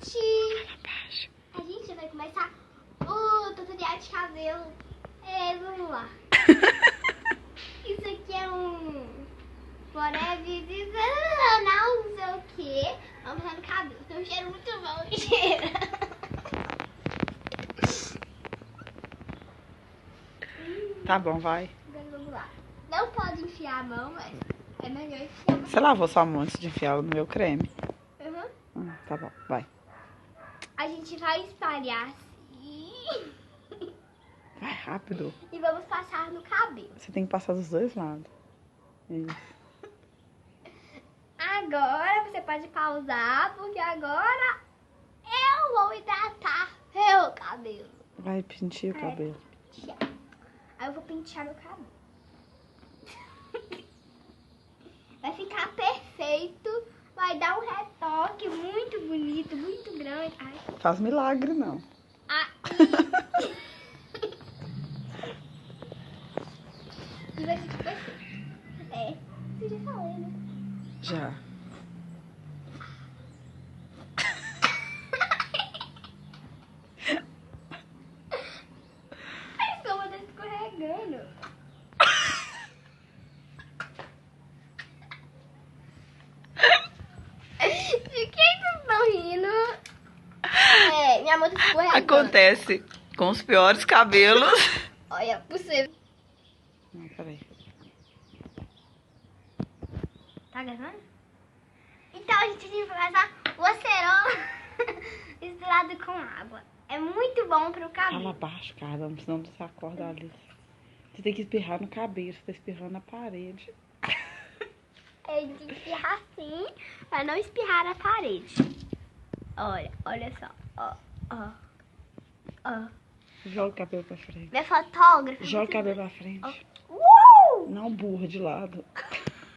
gente! A gente vai começar o tutorial de cabelo. Vamos lá. Isso aqui é um Vídeo de Isabella, não sei o que. Vamos lá no cabelo. Tem um cheiro muito bom, cheira. Tá bom, vai. Agora vamos lá. Não pode enfiar a mão, mas é melhor enfiar a mão. Você lavou sua mão antes de enfiar no meu creme? Tá bom, vai. A gente vai espalhar assim. Vai rápido. E vamos passar no cabelo. Você tem que passar dos dois lados. Isso. Agora você pode pausar, porque agora eu vou hidratar meu cabelo. Vai pentear o cabelo. Aí eu vou pentear meu cabelo. Vai ficar perfeito. Vai dar um retoque muito bonito, muito grande. Ai. Faz milagre, não. E vai ficar perfeito. Você já falou, né? Já. A escova tá escorregando. De que vocês estão rindo? Minha mão tá escorregando. Acontece com os piores cabelos. Olha, você. Não, peraí. Tá gravando? Então a gente vai passar o acerola misturado com água. É muito bom pro cabelo. Fala baixo, cara, senão você acorda ali. Você tem que espirrar no cabelo, você tá espirrando na parede. Tem que espirrar assim, pra não espirrar na parede. Olha só. Ó. Joga o cabelo pra frente. Minha fotógrafa. Joga o cabelo pra frente. Uou! Não burra de lado.